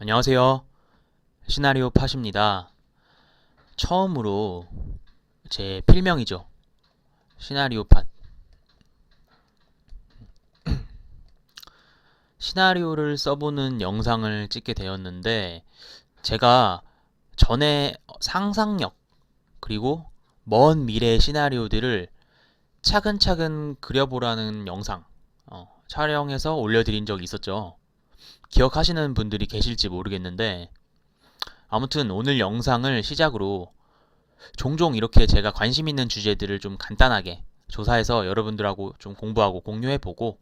안녕하세요. 시나리오 팟입니다. 처음으로 제 필명이죠. 시나리오 팟. 시나리오를 써보는 영상을 찍게 되었는데, 제가 전에 상상력, 그리고 먼 미래의 시나리오들을 차근차근 그려보라는 영상, 촬영해서 올려드린 적이 있었죠. 기억하시는 분들이 계실지 모르겠는데, 아무튼 오늘 영상을 시작으로 종종 이렇게 제가 관심 있는 주제들을 좀 간단하게 조사해서 여러분들하고 좀 공부하고 공유해보고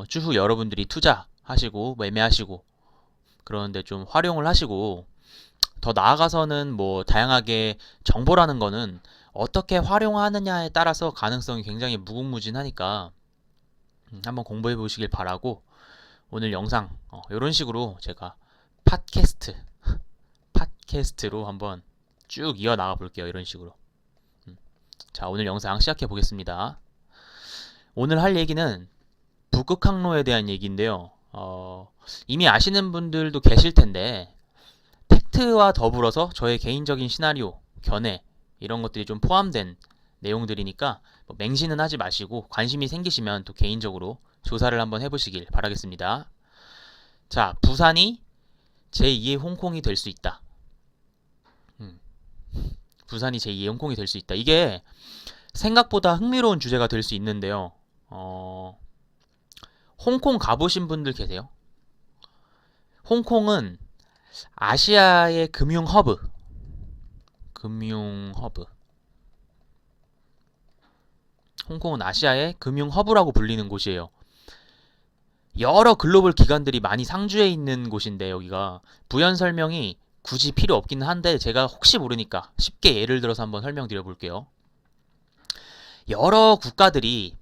추후 여러분들이 투자하시고 매매하시고 그러는데 좀 활용을 하시고 더 나아가서는 뭐 다양하게 정보라는 거는 어떻게 활용하느냐에 따라서 가능성이 굉장히 무궁무진하니까 한번 공부해 보시길 바라고 오늘 영상 이런 식으로 제가 팟캐스트로 한번 쭉 이어나가 볼게요. 이런 식으로. 자, 오늘 영상 시작해 보겠습니다. 오늘 할 얘기는 북극 항로에 대한 얘기인데요. 이미 아시는 분들도 계실 텐데 팩트와 더불어서 저의 개인적인 시나리오, 견해 이런 것들이 좀 포함된 내용들이니까 뭐 맹신은 하지 마시고 관심이 생기시면 또 개인적으로 조사를 한번 해보시길 바라겠습니다. 자, 부산이 제2의 홍콩이 될 수 있다. 부산이 제2의 홍콩이 될 수 있다. 이게 생각보다 흥미로운 주제가 될 수 있는데요. 홍콩 가보신 분들 계세요? 홍콩은 아시아의 금융 허브. 홍콩은 아시아의 금융 허브라고 불리는 곳이에요. 여러 글로벌 기관들이 많이 상주해 있는 곳인데 여기가 부연 설명이 굳이 필요 없긴 한데 제가 혹시 모르니까 쉽게 예를 들어서 한번 설명드려 볼게요. 여러 국가들이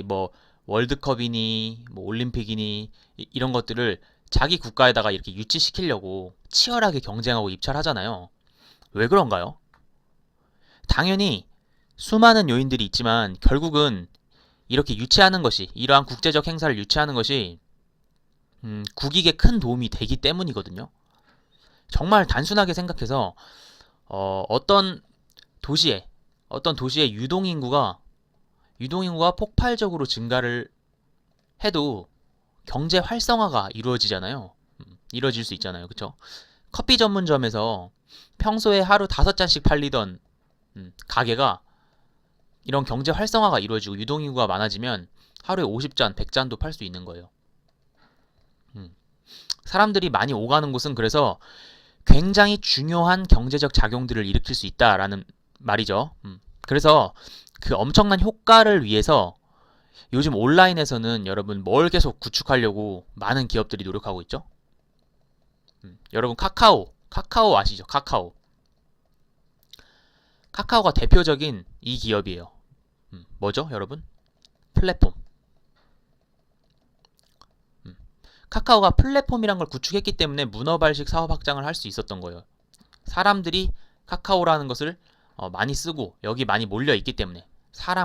뭐 월드컵이니 뭐 올림픽이니 이런 것들을 자기 국가에다가 이렇게 유치시키려고 치열하게 경쟁하고 입찰하잖아요. 왜 그런가요? 당연히 수많은 요인들이 있지만 결국은 이렇게 유치하는 것이 이러한 국제적 행사를 유치하는 것이 국익에 큰 도움이 되기 때문이거든요. 정말 단순하게 생각해서 어떤 도시에 유동인구가 폭발적으로 증가를 해도 경제 활성화가 이루어지잖아요. 이루어질 수 있잖아요. 그쵸? 커피 전문점에서 평소에 하루 5잔씩 팔리던 가게가 이런 경제 활성화가 이루어지고 유동인구가 많아지면 하루에 50잔, 100잔도 팔 수 있는 거예요. 사람들이 많이 오가는 곳은 그래서 굉장히 중요한 경제적 작용들을 일으킬 수 있다라는 말이죠. 그래서 그 엄청난 효과를 위해서 요즘 온라인에서는 여러분 뭘 계속 구축하려고 많은 기업들이 노력하고 있죠? 여러분 카카오 아시죠? 카카오가 대표적인 이 기업이에요. 뭐죠, 여러분? 플랫폼. 카카오가 플랫폼이란 걸 구축했기 때문에 문어발식 사업 확장을 할 수 있었던 거예요. 사람들이 카카오라는 것을 많이 쓰고 여기 많이 몰려 있기 때문에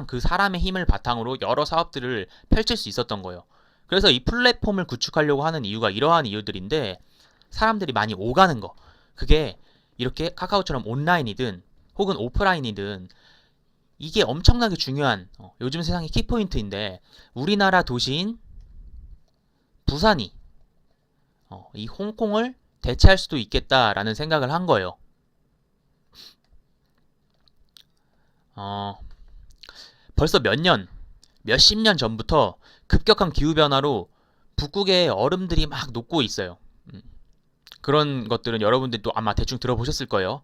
그 사람의 힘을 바탕으로 여러 사업들을 펼칠 수 있었던 거예요. 그래서 이 플랫폼을 구축하려고 하는 이유가 이러한 이유들인데 사람들이 많이 오가는 거. 그게 이렇게 카카오처럼 온라인이든 혹은 오프라인이든 이게 엄청나게 중요한 요즘 세상의 키포인트인데 우리나라 도시인 부산이 이 홍콩을 대체할 수도 있겠다라는 생각을 한 거예요. 벌써 몇십 년 전부터 급격한 기후변화로 북극의 얼음들이 막 녹고 있어요. 그런 것들은 여러분들이 또 아마 대충 들어보셨을 거예요.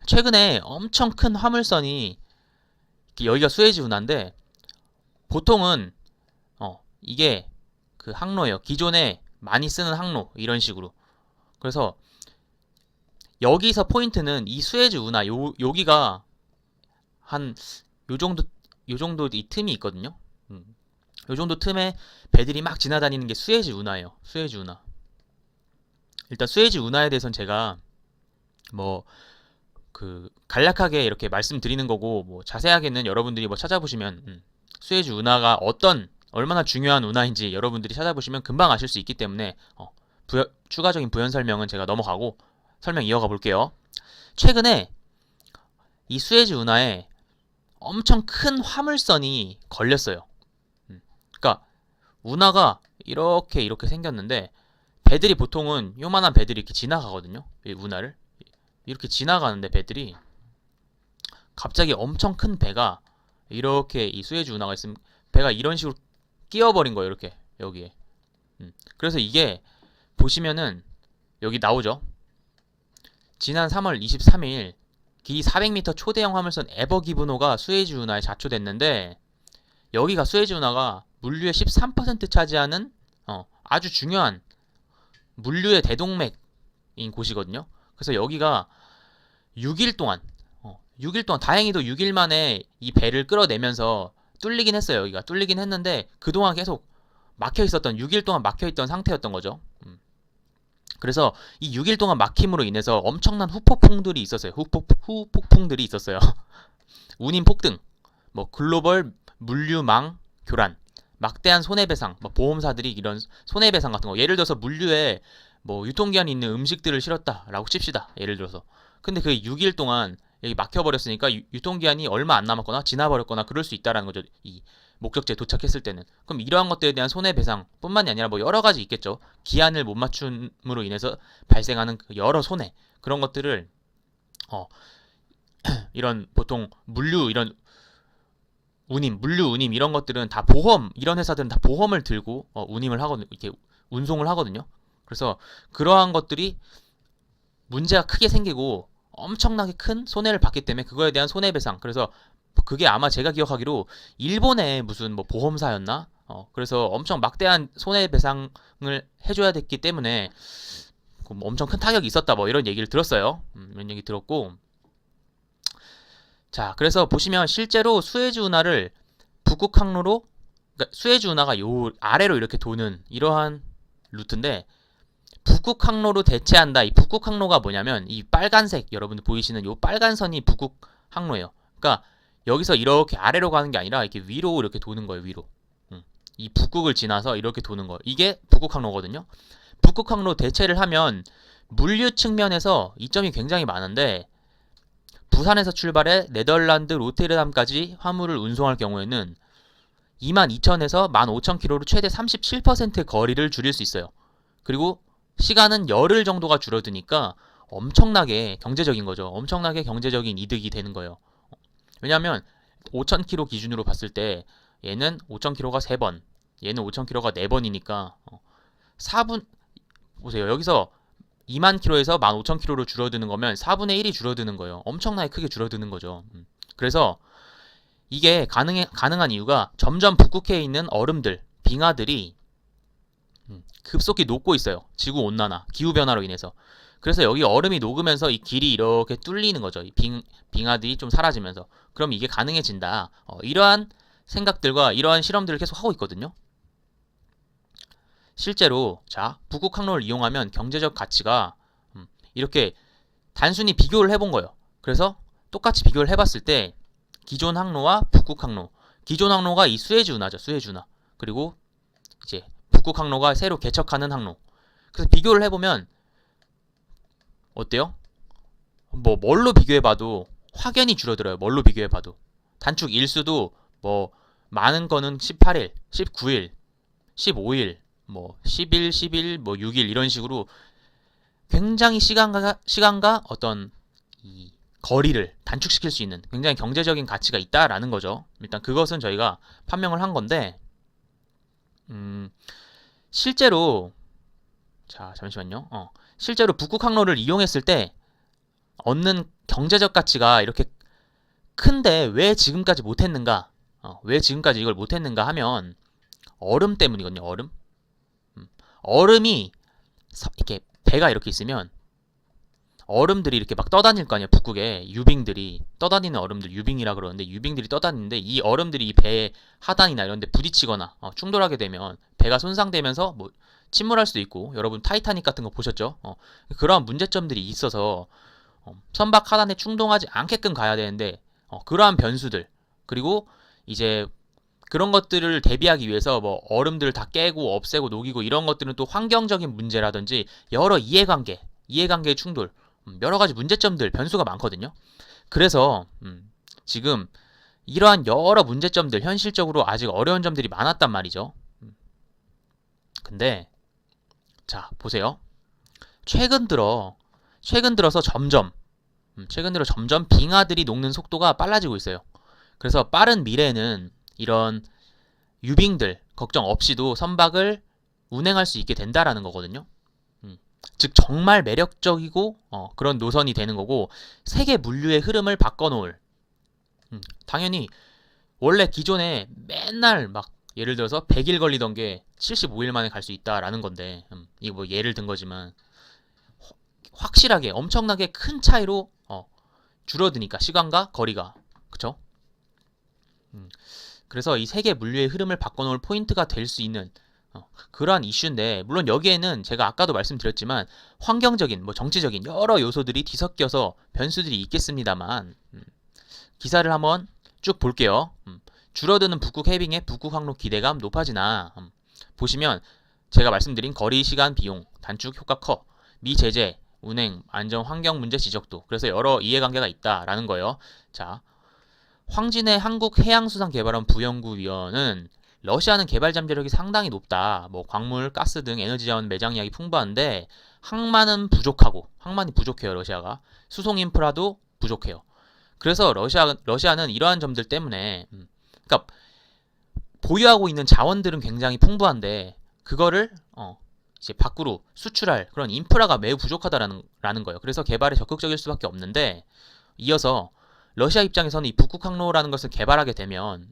최근에 엄청 큰 화물선이 여기가 수에즈 운하인데 보통은 이게 그 항로예요. 기존에 많이 쓰는 항로 이런 식으로. 그래서 여기서 포인트는 이 수에즈 운하 여기가 한 요 정도 이 틈이 있거든요. 요 정도 틈에 배들이 막 지나다니는 게 수에즈 운하예요. 수에즈 운하. 일단 수에즈 운하에 대해서는 제가 뭐 그 간략하게 이렇게 말씀드리는 거고 뭐 자세하게는 여러분들이 뭐 찾아보시면 수에즈 운하가 얼마나 중요한 운하인지 여러분들이 찾아보시면 금방 아실 수 있기 때문에 추가적인 부연 설명은 제가 넘어가고 설명 이어가 볼게요. 최근에 이 수에즈 운하에 엄청 큰 화물선이 걸렸어요. 그러니까 운하가 이렇게 생겼는데 배들이 보통은 요만한 배들이 이렇게 지나가거든요. 이 운하를 이렇게 지나가는데 배들이 갑자기 엄청 큰 배가 이렇게 이 수에즈 운하가 있으면 배가 이런 식으로 끼어버린 거예요. 이렇게 여기에. 그래서 이게 보시면은 여기 나오죠. 지난 3월 23일 길이 400m 초대형 화물선 에버기브노가 수에즈 운하에 자초됐는데 여기가 수에즈 운하가 물류의 13% 차지하는 아주 중요한 물류의 대동맥인 곳이거든요. 그래서 여기가 6일 동안 6일 동안 다행히도 6일 만에 이 배를 끌어내면서 뚫리긴 했어요. 여기가 뚫리긴 했는데 그동안 계속 막혀 있었던 6일 동안 막혀 있던 상태였던 거죠. 그래서 이 6일 동안 막힘으로 인해서 엄청난 후폭풍들이 있었어요. 후폭풍들이 있었어요. 운임 폭등, 뭐 글로벌 물류망 교란, 막대한 손해배상, 뭐 보험사들이 이런 손해배상 같은 거, 예를 들어서 물류에 뭐 유통기한이 있는 음식들을 실었다라고 칩시다. 예를 들어서. 근데 그 6일 동안 여기 막혀버렸으니까 유통기한이 얼마 안 남았거나 지나버렸거나 그럴 수 있다라는 거죠. 이 목적지에 도착했을 때는. 그럼 이러한 것들에 대한 손해배상 뿐만이 아니라 뭐 여러 가지 있겠죠. 기한을 못 맞춤으로 인해서 발생하는 그 여러 손해, 그런 것들을 이런 보통 물류 이런 물류 운임 이런 것들은 다 보험, 이런 회사들은 다 보험을 들고 운임을 하거든요. 이렇게 운송을 하거든요. 그래서 그러한 것들이 문제가 크게 생기고 엄청나게 큰 손해를 봤기 때문에 그거에 대한 손해배상. 그래서 그게 아마 제가 기억하기로 일본의 무슨 뭐 보험사였나? 그래서 엄청 막대한 손해배상을 해줘야 됐기 때문에 엄청 큰 타격이 있었다. 뭐 이런 얘기를 들었어요. 이런 얘기 들었고. 자, 그래서 보시면 실제로 수에즈 운하를 북극 항로로, 그러니까 수에즈 운하가 요 아래로 이렇게 도는 이러한 루트인데 북극 항로로 대체한다. 이 북극 항로가 뭐냐면 이 빨간색 여러분들 보이시는 요 빨간 선이 북극 항로예요. 그러니까 여기서 이렇게 아래로 가는 게 아니라 이렇게 위로 이렇게 도는 거예요. 위로. 이 북극을 지나서 이렇게 도는 거예요. 이게 북극 항로거든요. 북극 항로 대체를 하면 물류 측면에서 이점이 굉장히 많은데 부산에서 출발해 네덜란드 로테르담까지 화물을 운송할 경우에는 22,000에서 15,000km로 최대 37% 거리를 줄일 수 있어요. 그리고 시간은 열흘 정도가 줄어드니까 엄청나게 경제적인 거죠. 엄청나게 경제적인 이득이 되는 거예요. 왜냐하면 5,000km 기준으로 봤을 때 얘는 5,000km가 3번, 얘는 5,000km가 4번이니까 4분 보세요. 여기서 2만 킬로에서 15,000km로 줄어드는 거면 4분의 1이 줄어드는 거예요. 엄청나게 크게 줄어드는 거죠. 그래서 이게 가능한 이유가 점점 북극해에 있는 얼음들, 빙하들이 급속히 녹고 있어요. 지구 온난화, 기후 변화로 인해서. 그래서 여기 얼음이 녹으면서 이 길이 이렇게 뚫리는 거죠. 이 빙하들이 좀 사라지면서. 그럼 이게 가능해진다. 이러한 생각들과 이러한 실험들을 계속 하고 있거든요. 실제로 자 북극 항로를 이용하면 경제적 가치가 이렇게 단순히 비교를 해본 거예요. 그래서 똑같이 비교를 해봤을 때 기존 항로와 북극 항로, 기존 항로가 이 수에즈 운하죠. 수에즈 운하. 그리고 이제 북극 항로가 새로 개척하는 항로. 그래서 비교를 해보면 어때요? 뭐 뭘로 비교해봐도 확연히 줄어들어요. 뭘로 비교해봐도 단축 일수도 뭐 많은 거는 18일, 19일, 15일, 뭐 10일, 10일, 뭐 6일 이런 식으로 굉장히 시간과 어떤 이 거리를 단축시킬 수 있는 굉장히 경제적인 가치가 있다라는 거죠. 일단 그것은 저희가 판명을 한 건데 실제로 자 잠시만요. 실제로 북극 항로를 이용했을 때 얻는 경제적 가치가 이렇게 큰데 왜 지금까지 못했는가? 왜 지금까지 이걸 못했는가 하면 얼음 때문이거든요. 얼음이 이렇게 배가 이렇게 있으면 얼음들이 이렇게 막 떠다닐 거 아니에요. 북극에 유빙들이 떠다니는 얼음들 유빙이라 그러는데 유빙들이 떠다니는데 이 얼음들이 이 배의 하단이나 이런 데 부딪히거나 충돌하게 되면 배가 손상되면서 뭐 침몰할 수도 있고 여러분 타이타닉 같은 거 보셨죠? 그러한 문제점들이 있어서 선박 하단에 충동하지 않게끔 가야 되는데 그러한 변수들 그리고 이제 그런 것들을 대비하기 위해서 뭐 얼음들을 다 깨고 없애고 녹이고 이런 것들은 또 환경적인 문제라든지 여러 이해관계의 충돌, 여러 가지 문제점들, 변수가 많거든요. 그래서 지금 이러한 여러 문제점들, 현실적으로 아직 어려운 점들이 많았단 말이죠. 근데 자, 보세요. 최근 들어서 점점 빙하들이 녹는 속도가 빨라지고 있어요. 그래서 빠른 미래에는 이런 유빙들 걱정 없이도 선박을 운행할 수 있게 된다라는 거거든요. 즉 정말 매력적이고 그런 노선이 되는 거고, 세계 물류의 흐름을 바꿔놓을, 당연히 원래 기존에 맨날 막 예를 들어서 100일 걸리던 게 75일 만에 갈 수 있다라는 건데, 이거 뭐 예를 든 거지만 확실하게 엄청나게 큰 차이로 줄어드니까, 시간과 거리가, 그쵸? 그래서 이 세계 물류의 흐름을 바꿔놓을 포인트가 될 수 있는 그러한 이슈인데, 물론 여기에는 제가 아까도 말씀드렸지만 환경적인, 뭐 정치적인 여러 요소들이 뒤섞여서 변수들이 있겠습니다만, 기사를 한번 쭉 볼게요. 줄어드는 북극 해빙의 북극 항로 기대감 높아지나, 보시면 제가 말씀드린 거리, 시간, 비용, 단축 효과 커, 미 제재, 운행, 안전, 환경 문제 지적도, 그래서 여러 이해관계가 있다라는 거예요. 자, 황진의 한국해양수산개발원 부연구위원은 러시아는 개발 잠재력이 상당히 높다. 뭐 광물, 가스 등 에너지 자원 매장량이 풍부한데 항만이 부족해요. 러시아가 수송 인프라도 부족해요. 그래서 러시아는 이러한 점들 때문에, 그러니까 보유하고 있는 자원들은 굉장히 풍부한데 그거를 이제 밖으로 수출할 그런 인프라가 매우 부족하다라는 거예요. 그래서 개발에 적극적일 수밖에 없는데, 이어서 러시아 입장에서는 이 북극 항로라는 것을 개발하게 되면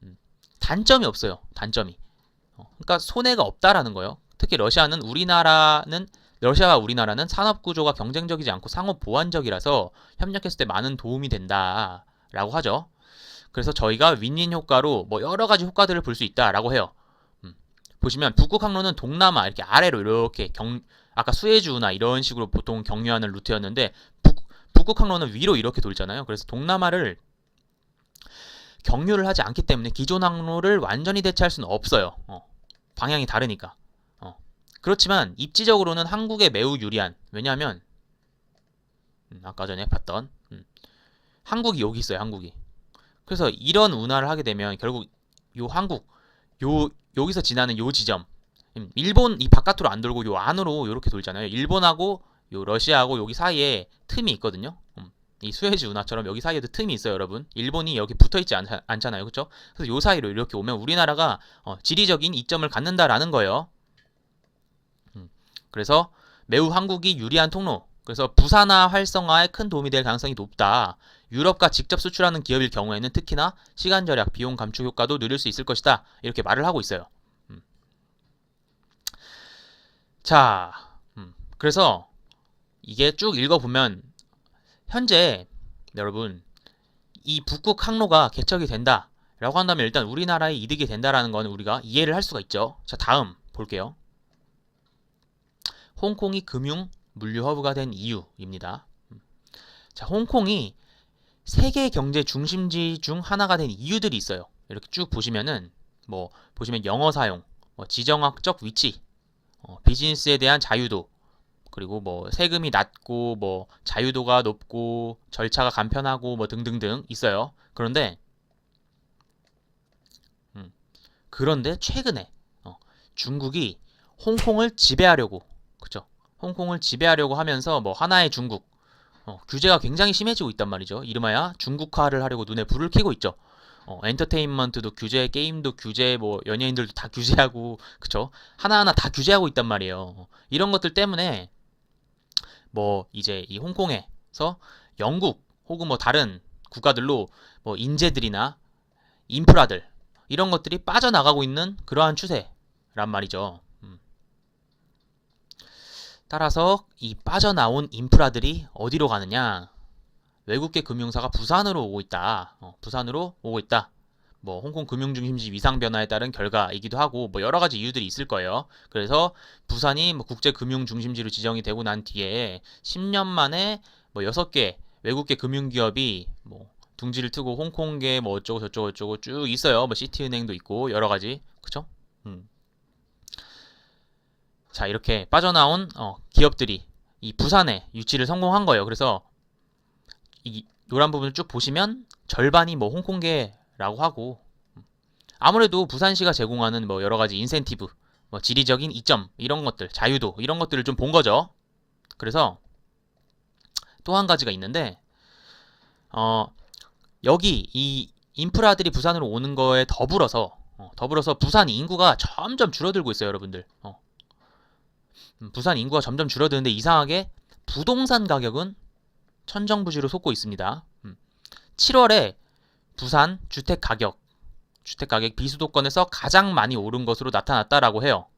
단점이 없어요. 단점이. 그러니까 손해가 없다라는 거예요. 특히 러시아와 우리나라는 산업 구조가 경쟁적이지 않고 상호 보완적이라서 협력했을 때 많은 도움이 된다라고 하죠. 그래서 저희가 윈윈 효과로 뭐 여러 가지 효과들을 볼 수 있다라고 해요. 보시면 북극 항로는 동남아 이렇게 아래로 이렇게 아까 수에즈운하 이런 식으로 보통 경유하는 루트였는데, 북극 항로는 위로 이렇게 돌잖아요. 그래서 동남아를 경유를 하지 않기 때문에 기존 항로를 완전히 대체할 수는 없어요. 방향이 다르니까. 그렇지만 입지적으로는 한국에 매우 유리한, 왜냐하면 아까 전에 봤던 한국이 여기 있어요. 한국이. 그래서 이런 운하를 하게 되면 결국 여기서 지나는 요 지점, 일본 이 바깥으로 안 돌고 요 안으로 이렇게 돌잖아요. 일본하고 요 러시아하고 여기 사이에 틈이 있거든요. 이 수에즈 운하처럼 여기 사이에도 틈이 있어요, 여러분. 일본이 여기 붙어있지 않잖아요, 그렇죠? 그래서 요 사이로 이렇게 오면 우리나라가 지리적인 이점을 갖는다라는 거예요. 그래서 매우 한국이 유리한 통로. 그래서 부산화 활성화에 큰 도움이 될 가능성이 높다. 유럽과 직접 수출하는 기업일 경우에는 특히나 시간 절약, 비용 감축 효과도 누릴 수 있을 것이다. 이렇게 말을 하고 있어요. 자, 그래서 이게 쭉 읽어보면 현재 여러분, 이 북극 항로가 개척이 된다 라고 한다면 일단 우리나라에 이득이 된다라는 건 우리가 이해를 할 수가 있죠. 자, 다음 볼게요. 홍콩이 금융 물류 허브가 된 이유입니다. 자, 홍콩이 세계 경제 중심지 중 하나가 된 이유들이 있어요. 이렇게 쭉 보시면은 뭐 보시면 영어 사용, 지정학적 위치, 비즈니스에 대한 자유도, 그리고 뭐 세금이 낮고 뭐 자유도가 높고 절차가 간편하고 뭐 등등등 있어요. 그런데 최근에 중국이 홍콩을 지배하려고, 그죠? 홍콩을 지배하려고 하면서 뭐 하나의 중국, 규제가 굉장히 심해지고 있단 말이죠. 이름하여 중국화를 하려고 눈에 불을 켜고 있죠. 엔터테인먼트도 규제, 게임도 규제, 뭐 연예인들도 다 규제하고, 그쵸? 하나하나 다 규제하고 있단 말이에요. 이런 것들 때문에 뭐 이제 이 홍콩에서 영국 혹은 뭐 다른 국가들로 뭐 인재들이나 인프라들 이런 것들이 빠져나가고 있는 그러한 추세란 말이죠. 따라서 이 빠져나온 인프라들이 어디로 가느냐? 외국계 금융사가 부산으로 오고 있다. 부산으로 오고 있다. 뭐 홍콩 금융중심지 위상 변화에 따른 결과이기도 하고 뭐 여러 가지 이유들이 있을 거예요. 그래서 부산이 뭐 국제 금융 중심지로 지정이 되고 난 뒤에 10년 만에 뭐 6개 외국계 금융기업이 뭐 둥지를 트고 홍콩계 뭐 어쩌고 저쩌고 저쩌고 쭉 있어요. 뭐 시티은행도 있고 여러 가지. 그쵸? 자, 이렇게 빠져나온 기업들이 이 부산에 유치를 성공한 거예요. 그래서 이 노란 부분을 쭉 보시면 절반이 뭐 홍콩계라고 하고, 아무래도 부산시가 제공하는 뭐 여러 가지 인센티브, 뭐 지리적인 이점 이런 것들, 자유도 이런 것들을 좀 본 거죠. 그래서 또 한 가지가 있는데, 여기 이 인프라들이 부산으로 오는 거에 더불어서 부산 인구가 점점 줄어들고 있어요, 여러분들. 부산 인구가 점점 줄어드는데 이상하게 부동산 가격은 천정부지로 솟고 있습니다. 7월에 부산 주택 가격 비수도권에서 가장 많이 오른 것으로 나타났다라고 해요.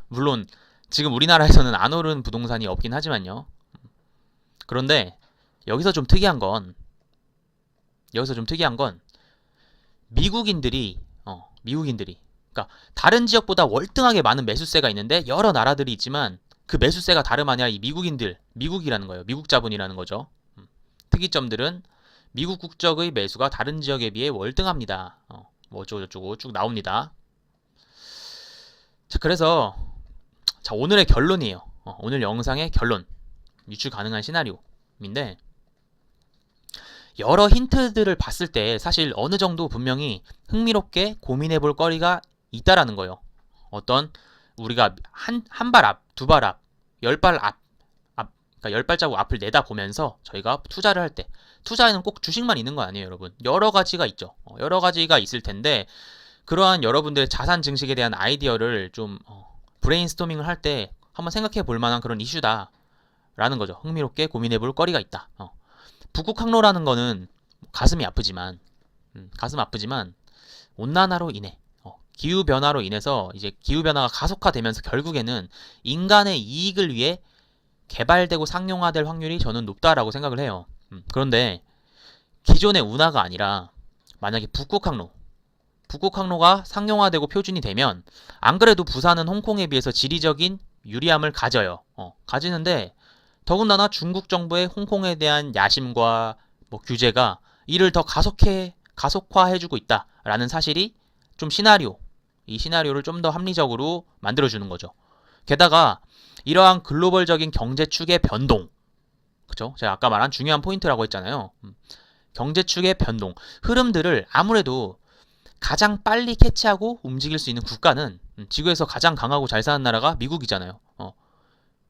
물론 지금 우리나라에서는 안 오른 부동산이 없긴 하지만요. 그런데 여기서 좀 특이한 건 미국인들이 그러니까 다른 지역보다 월등하게 많은 매수세가 있는데 여러 나라들이 있지만 그 매수세가 다름 아니라 이 미국이라는 거예요. 미국 자본이라는 거죠. 특이점들은 미국 국적의 매수가 다른 지역에 비해 월등합니다. 뭐 어쩌고저쩌고 쭉 나옵니다. 자, 그래서 오늘의 결론이에요. 오늘 영상의 결론, 유출 가능한 시나리오인데, 여러 힌트들을 봤을 때 사실 어느 정도 분명히 흥미롭게 고민해 볼 거리가 있다라는 거예요. 어떤 우리가 한 발 앞, 두 발 앞, 10발 그러니까 10발자국 앞을 내다보면서 저희가 투자를 할 때, 투자에는 꼭 주식만 있는 거 아니에요, 여러분. 여러 가지가 있죠. 여러 가지가 있을 텐데, 그러한 여러분들의 자산 증식에 대한 아이디어를 좀 브레인스토밍을 할 때 한번 생각해 볼 만한 그런 이슈다라는 거죠. 흥미롭게 고민해 볼 거리가 있다. 북극 항로라는 거는 가슴이 아프지만 온난화로 인해 기후 변화로 인해서 이제 기후 변화가 가속화되면서 결국에는 인간의 이익을 위해 개발되고 상용화될 확률이 저는 높다라고 생각을 해요. 그런데 기존의 운하가 아니라 만약에 북극 항로가 상용화되고 표준이 되면, 안 그래도 부산은 홍콩에 비해서 지리적인 유리함을 가져요. 가지는데 더군다나 중국 정부의 홍콩에 대한 야심과 뭐 규제가 이를 더 가속화해주고 있다라는 사실이 좀 이 시나리오를 좀 더 합리적으로 만들어주는 거죠. 게다가 이러한 글로벌적인 경제축의 변동, 그쵸? 제가 아까 말한 중요한 포인트라고 했잖아요. 경제축의 변동, 흐름들을 아무래도 가장 빨리 캐치하고 움직일 수 있는 국가는 지구에서 가장 강하고 잘 사는 나라가 미국이잖아요.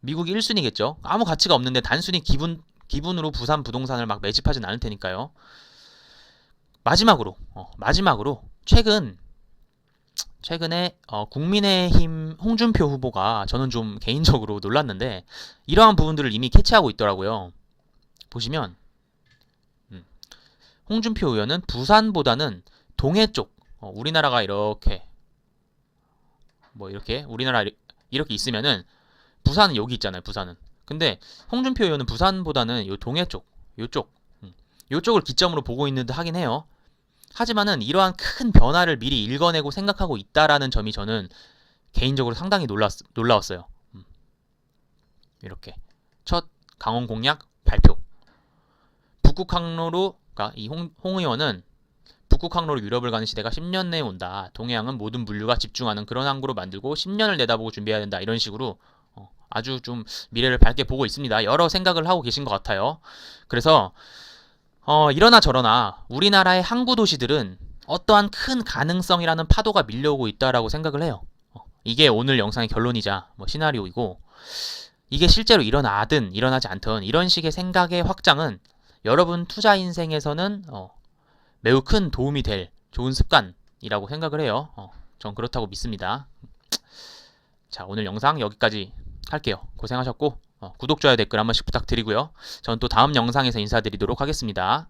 미국이 1순위겠죠. 아무 가치가 없는데 단순히 기분으로 부산 부동산을 막 매집하진 않을 테니까요. 마지막으로 최근에 국민의힘 홍준표 후보가 저는 좀 개인적으로 놀랐는데 이러한 부분들을 이미 캐치하고 있더라고요. 보시면 홍준표 의원은 부산보다는 동해 쪽, 우리나라가 이렇게 우리나라 이렇게 있으면은 부산은 여기 있잖아요. 부산은. 근데 홍준표 의원은 부산보다는 요 동해 쪽, 요쪽을 기점으로 보고 있는 듯 하긴 해요. 하지만은 이러한 큰 변화를 미리 읽어내고 생각하고 있다라는 점이 저는 개인적으로 상당히 놀라웠어요. 이렇게 첫 강원 공약 발표. 북극 항로로, 그러니까 이 홍 의원은 북극 항로로 유럽을 가는 시대가 10년 내에 온다. 동해안은 모든 물류가 집중하는 그런 항구로 만들고 10년을 내다보고 준비해야 된다. 이런 식으로 아주 좀 미래를 밝게 보고 있습니다. 여러 생각을 하고 계신 것 같아요. 그래서 이러나 저러나 우리나라의 항구 도시들은 어떠한 큰 가능성이라는 파도가 밀려오고 있다라고 생각을 해요. 이게 오늘 영상의 결론이자 뭐 시나리오이고, 이게 실제로 일어나든 일어나지 않든 이런 식의 생각의 확장은 여러분 투자 인생에서는 매우 큰 도움이 될 좋은 습관이라고 생각을 해요. 전 그렇다고 믿습니다. 자, 오늘 영상 여기까지 할게요. 고생하셨고 구독, 좋아요, 댓글 한 번씩 부탁드리고요. 전 또 다음 영상에서 인사드리도록 하겠습니다.